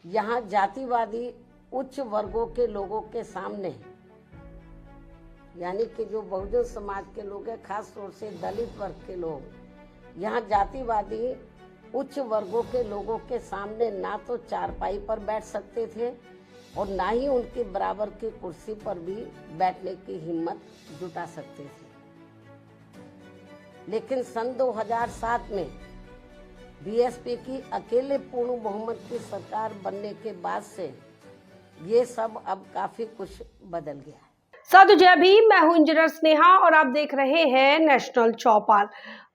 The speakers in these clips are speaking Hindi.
यहाँ जातिवादी उच्च वर्गों के लोगों के सामने, यानी कि जो बहुजन समाज के लोग हैं, खास तौर से दलित वर्ग के लोग, यहाँ जातिवादी उच्च वर्गों के लोगों के सामने ना तो चारपाई पर बैठ सकते थे और ना ही उनके बराबर की कुर्सी पर भी बैठने की हिम्मत जुटा सकते थे। लेकिन सन 2007 में बीएसपी की अकेले पूर्ण बहुमत की सरकार बनने के बाद से ये सब अब काफी कुछ बदल गया है। साधु जय भीम, मैं हूं इंजीनियर स्नेहा और आप देख रहे हैं नेशनल चौपाल।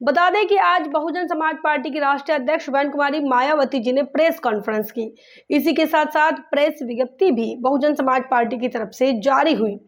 बता दें कि आज बहुजन समाज पार्टी की राष्ट्रीय अध्यक्ष बहन कुमारी मायावती जी ने प्रेस कॉन्फ्रेंस की। इसी के साथ साथ प्रेस विज्ञप्ति भी बहुजन समाज पार्टी की तरफ से जारी हुई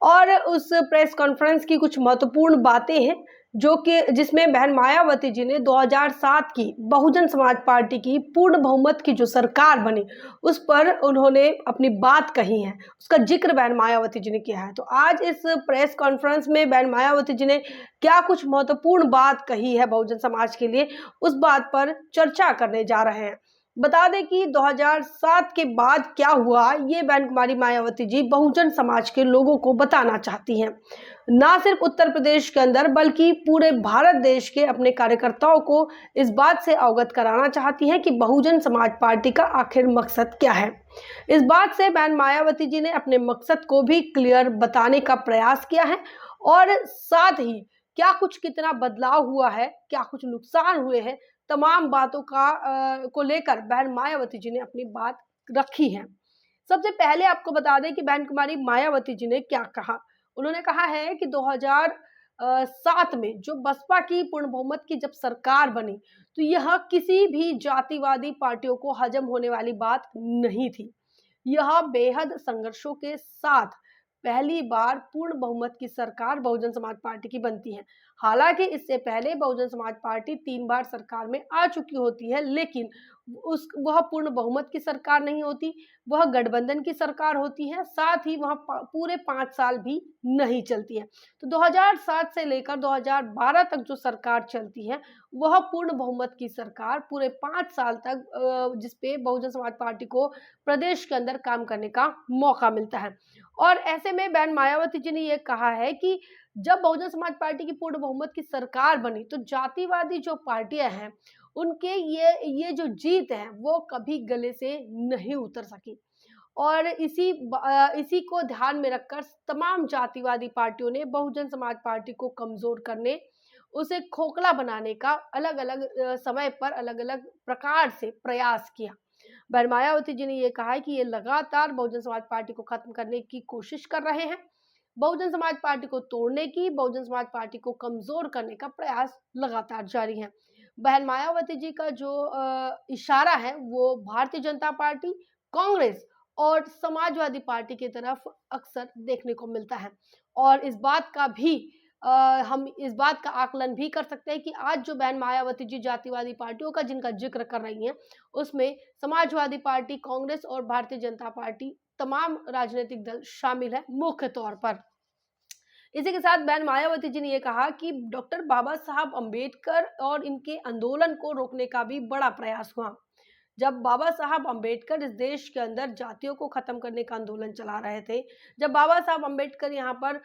और उस प्रेस कॉन्फ्रेंस की कुछ महत्वपूर्ण बातें हैं जो कि जिसमें बहन मायावती जी ने 2007 की बहुजन समाज पार्टी की पूर्ण बहुमत की जो सरकार बनी उस पर उन्होंने अपनी बात कही है, उसका जिक्र बहन मायावती जी ने किया है। तो आज इस प्रेस कॉन्फ्रेंस में बहन मायावती जी ने क्या कुछ महत्वपूर्ण बात कही है बहुजन समाज के लिए, उस बात पर चर्चा करने जा रहे हैं। बता दें कि 2007 के बाद क्या हुआ, ये बहन कुमारी मायावती जी बहुजन समाज के लोगों को बताना चाहती हैं। ना सिर्फ उत्तर प्रदेश के अंदर बल्कि पूरे भारत देश के अपने कार्यकर्ताओं को इस बात से अवगत कराना चाहती हैं कि बहुजन समाज पार्टी का आखिर मकसद क्या है। इस बात से बहन मायावती जी ने अपने मकसद को भी क्लियर बताने का प्रयास किया है और साथ ही क्या कुछ कितना बदलाव हुआ है, क्या कुछ नुकसान हुए हैं, तमाम बातों को लेकर बहन मायावती जी ने अपनी बात रखी है। सबसे पहले आपको बता दें कि बहन कुमारी मायावती जी ने क्या कहा। उन्होंने कहा है कि 2007 में जो बसपा की पूर्ण बहुमत की जब सरकार बनी तो यह किसी भी जातिवादी पार्टियों को हजम होने वाली बात नहीं थी। यह बेहद संघर्षों के साथ पहली बार पूर्ण बहुमत की सरकार बहुजन समाज पार्टी की बनती है। हालांकि इससे पहले बहुजन समाज पार्टी 3 बार सरकार में आ चुकी होती है, लेकिन वह पूर्ण बहुमत की सरकार नहीं होती, वह गठबंधन की सरकार होती है, साथ ही वह पूरे 5 साल भी नहीं चलती है। तो 2007 से लेकर 2012 तक जो सरकार चलती है वह पूर्ण बहुमत की सरकार पूरे 5 साल तक जिसपे बहुजन समाज पार्टी को प्रदेश के अंदर काम करने का मौका मिलता है। और ऐसे में बहन मायावती जी ने यह कहा है कि जब बहुजन समाज पार्टी की पूर्ण बहुमत की सरकार बनी तो जातिवादी जो पार्टियां हैं उनके ये जो जीत है वो कभी गले से नहीं उतर सकी और इसी को ध्यान में रखकर तमाम जातिवादी पार्टियों ने बहुजन समाज पार्टी को कमजोर करने, उसे खोखला बनाने का अलग अलग समय पर अलग अलग प्रकार से प्रयास किया। बहन मायावती जी ने यह कहा है कि ये लगातार बहुजन समाज पार्टी को खत्म करने की कोशिश कर रहे हैं, बहुजन समाज पार्टी को तोड़ने की, बहुजन समाज पार्टी को कमजोर करने का प्रयास लगातार जारी है। बहन मायावती जी का जो इशारा है वो भारतीय जनता पार्टी, कांग्रेस और समाजवादी पार्टी की तरफ अक्सर देखने को मिलता है और इस बात का भी हम इस बात का आकलन भी कर सकते हैं कि आज जो बहन मायावती जी जातिवादी पार्टियों का जिनका जिक्र कर रही हैं उसमें समाजवादी पार्टी, कांग्रेस और भारतीय जनता पार्टी तमाम राजनीतिक दल शामिल है मुख्य तौर पर। इसी के साथ बहन मायावती जी ने यह कहा कि डॉक्टर बाबा साहब अंबेडकर और इनके आंदोलन को रोकने का भी बड़ा प्रयास हुआ। जब बाबा साहब अंबेडकर इस देश के अंदर जातियों को खत्म करने का आंदोलन चला रहे थे, जब बाबा साहब अंबेडकर यहाँ पर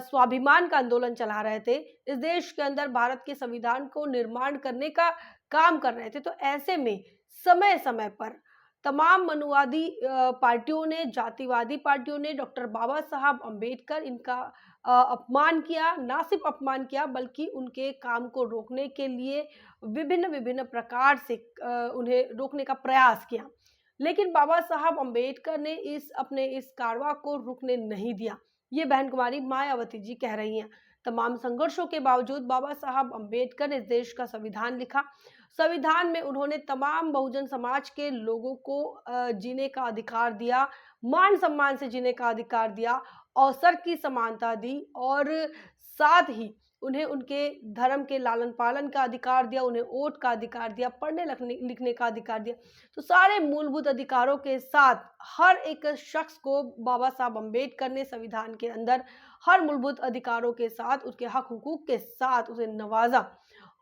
स्वाभिमान का आंदोलन चला रहे थे, इस देश के अंदर भारत के संविधान को निर्माण करने का काम कर रहे थे, तो ऐसे में समय समय पर तमाम मनुवादी पार्टियों ने, जातिवादी पार्टियों ने डॉक्टर बाबा साहब अंबेडकर इनका अपमान किया, ना सिर्फ अपमान किया बल्कि उनके काम को रोकने के लिए विभिन्न विभिन्न प्रकार से उन्हें रोकने का प्रयास किया। लेकिन बाबा साहब अंबेडकर ने अपने इस कारवां को रुकने नहीं दिया। ये बहन कुमारी मायावती जी कह रही हैं। तमाम संघर्षों के बावजूद बाबा साहब अंबेडकर ने इस देश का संविधान लिखा। संविधान में उन्होंने तमाम बहुजन समाज के लोगों को जीने का अधिकार दिया, मान सम्मान से जीने का अधिकार दिया, अवसर की समानता दी और साथ ही उन्हें उनके धर्म के लालन पालन का अधिकार दिया, उन्हें वोट का अधिकार दिया, पढ़ने लिखने का अधिकार दिया। तो सारे मूलभूत अधिकारों के साथ हर एक शख्स को बाबा साहब अंबेडकर ने संविधान के अंदर हर मूलभूत अधिकारों के साथ, उसके हक हुकूक के साथ उसे नवाजा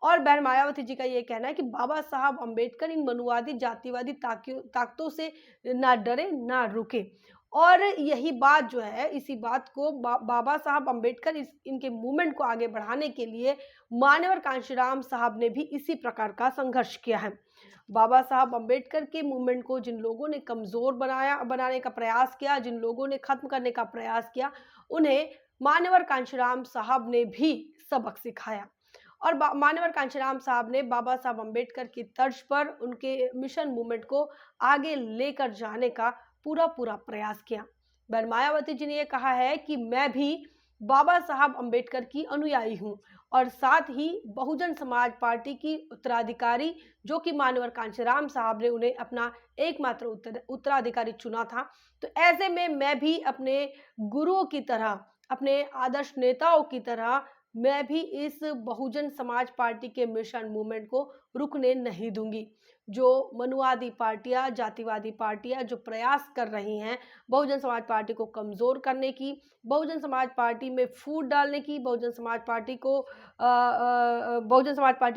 और बहन मायावती जी का ये कहना है कि बाबा साहब अम्बेडकर इन मनुवादी जातिवादी ताकतों से ना डरे ना रुके। और यही बात जो है, इसी बात को बाबा साहब अम्बेडकर इनके मूवमेंट को आगे बढ़ाने के लिए मान्यवर कांशीराम साहब ने भी इसी प्रकार का संघर्ष किया है। बाबा साहब अम्बेडकर के मूवमेंट को जिन लोगों ने कमजोर बनाने का प्रयास किया, जिन लोगों ने खत्म करने का प्रयास किया, उन्हें मान्यवर कांशीराम साहब ने भी सबक सिखाया। और मान्यवर कांशीराम साहब ने बाबा साहब अम्बेडकर की तर्ज पर उनके मिशन मूवमेंट को आगे लेकर जाने का पूरा प्रयास किया। बहन मायावती जी ने यह कहा है कि मैं भी बाबा साहब अम्बेडकर की अनुयायी हूँ और साथ ही बहुजन समाज पार्टी की उत्तराधिकारी, जो कि मान्यवर कांशीराम साहब ने उन्हें अपना एकमात्र उत्तराधिकारी चुना था, तो ऐसे में मैं भी अपने गुरुओं की तरह, अपने आदर्श नेताओं की तरह मैं भी इस बहुजन समाज पार्टी के मिशन मूवमेंट को रुकने नहीं दूंगी। जो मनुवादी पार्टियां, जातिवादी पार्टियां जो प्रयास कर रही हैं बहुजन समाज पार्टी को कमजोर करने की, बहुजन समाज पार्टी में फूट डालने की, बहुजन समाज पार्टी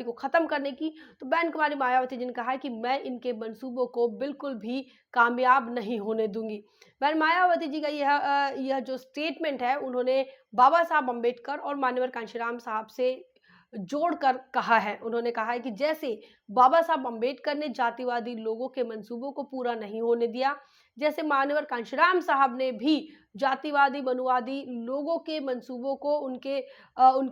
को खत्म करने की, तो बहन कुमारी मायावती जी ने कहा है कि मैं इनके मंसूबों को बिल्कुल भी कामयाब नहीं होने दूंगी। बहन मायावती जी का यह जो स्टेटमेंट है, उन्होंने बाबा साहब अम्बेडकर और मान्यवर कांशीराम साहब से जोड़कर कहा है। उन्होंने कहा है कि जैसे बाबा साहब अम्बेडकर ने जातिवादी लोगों के मंसूबों को पूरा नहीं होने दिया, जैसे मान्यवर कांशीराम साहब ने भी जातिवादी मनुवादी लोगों के मंसूबों को, उनके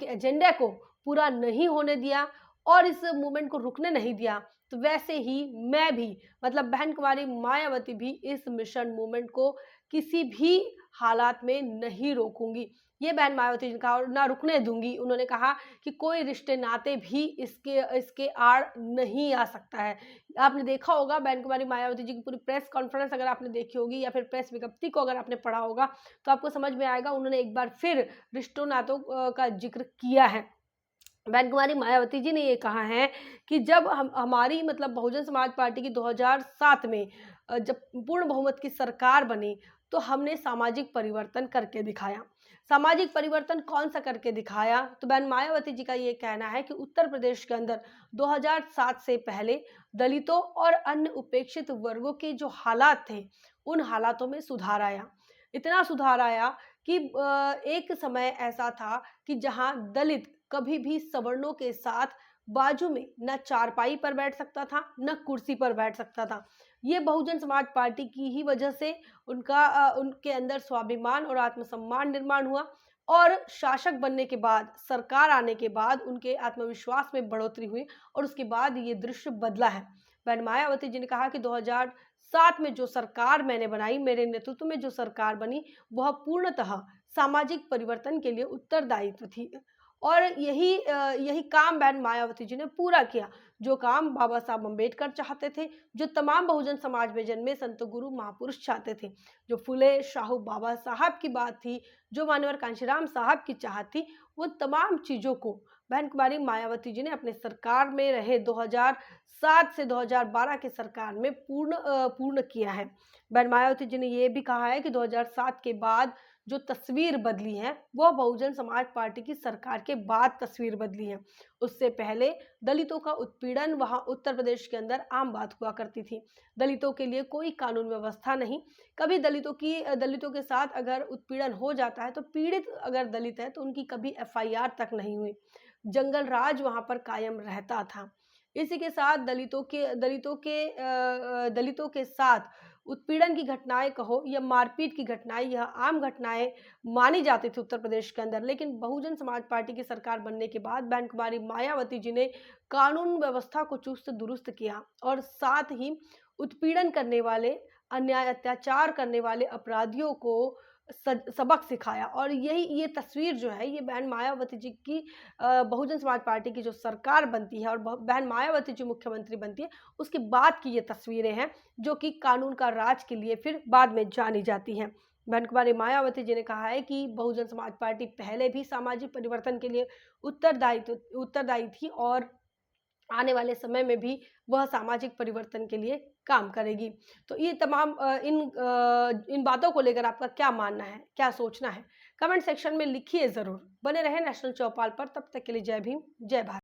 एजेंडे को पूरा नहीं होने दिया और इस मूवमेंट को रुकने नहीं दिया, तो वैसे ही मैं भी, मतलब बहन कुमारी मायावती भी इस मिशन मूवमेंट को किसी भी हालात में नहीं रोकूंगी। ये बहन मायावती जी ने कहा, और ना रुकने दूंगी। उन्होंने कहा कि कोई रिश्ते नाते भी इसके आड़ नहीं आ सकता है। आपने देखा होगा बहन कुमारी मायावती जी की पूरी प्रेस कॉन्फ्रेंस अगर आपने देखी होगी या फिर प्रेस विज्ञप्ति को अगर आपने पढ़ा होगा, तो आपको समझ में आएगा उन्होंने एक बार फिर रिश्तों नातों का जिक्र किया है। बहन कुमारी मायावती जी ने ये कहा है कि जब हमारी, मतलब बहुजन समाज पार्टी की 2007 में जब पूर्ण बहुमत की सरकार बनी, तो हमने सामाजिक परिवर्तन करके दिखाया। सामाजिक परिवर्तन कौन सा करके दिखाया? तो बहन मायावती जी का ये कहना है कि उत्तर प्रदेश के अंदर 2007 से पहले दलितों और अन्य उपेक्षित वर्गों के जो हालात थे, उन हालातों में सुधार आया। इतना सुधार आया कि एक समय ऐसा था कि जहां दलित कभी भी सवर्णों के साथ बाजू में न चारपाई पर बैठ सकता था, न कुर्सी पर बैठ सकता था। ये बहुजन समाज पार्टी की ही वजह से उनके अंदर स्वाभिमान और आत्मसम्मान निर्माण हुआ और शासक बनने के बाद, सरकार आने के बाद उनके आत्मविश्वास में बढ़ोतरी हुई और उसके बाद ये दृश्य बदला है। बहन मायावती जी ने कहा कि 2007 में जो सरकार मैंने बनाई, मेरे नेतृत्व में जो सरकार बनी, वह पूर्णतः सामाजिक परिवर्तन के लिए उत्तरदायित्व थी और यही काम बहन मायावती जी ने पूरा किया, जो काम बाबा साहब अम्बेडकर चाहते थे, जो तमाम बहुजन समाज में जन्मे संत गुरु महापुरुष चाहते थे, जो फुले शाहू बाबा साहब की बात थी, जो मान्यवर कांशीराम साहब की चाहत थी, वो तमाम चीज़ों को बहन कुमारी मायावती जी ने अपने सरकार में रहे 2007 से 2012 के सरकार में पूर्ण किया है। बहन मायावती जी ने ये भी कहा है कि 2007 के बाद जो तस्वीर बदली है, वह बहुजन समाज पार्टी की सरकार के बाद तस्वीर बदली है। उससे पहले दलितों का उत्पीड़न वहां उत्तर प्रदेश के अंदर आम बात हुआ करती थी। दलितों के लिए कोई कानून व्यवस्था नहीं। कभी दलितों के साथ अगर उत्पीड़न हो जाता है, तो पीड़ित अगर दलित है तो उनकी कभी एफआईआर तक नहीं हुई। जंगल राज वहां पर कायम रहता था। इसी के साथ दलितों के साथ उत्पीड़न की घटनाएं कहो या मारपीट की घटनाएं, यह आम घटनाएं मानी जाती थी उत्तर प्रदेश के अंदर। लेकिन बहुजन समाज पार्टी की सरकार बनने के बाद बहन कुमारी मायावती जी ने कानून व्यवस्था को चुस्त दुरुस्त किया और साथ ही उत्पीड़न करने वाले, अन्याय अत्याचार करने वाले अपराधियों को सबक सिखाया। और ये तस्वीर जो है, ये बहन मायावती जी की बहुजन समाज पार्टी की जो सरकार बनती है और बहन मायावती जी मुख्यमंत्री बनती है, उसके बाद की ये तस्वीरें हैं, जो कि कानून का राज के लिए फिर बाद में जानी जाती हैं। बहन कुमारी मायावती जी ने कहा है कि बहुजन समाज पार्टी पहले भी सामाजिक परिवर्तन के लिए उत्तरदायी थी और आने वाले समय में भी वह सामाजिक परिवर्तन के लिए काम करेगी। तो ये तमाम इन बातों को लेकर आपका क्या मानना है, क्या सोचना है? कमेंट सेक्शन में लिखिए ज़रूर। बने रहें नेशनल चौपाल पर। तब तक के लिए जय भीम, जय भारत।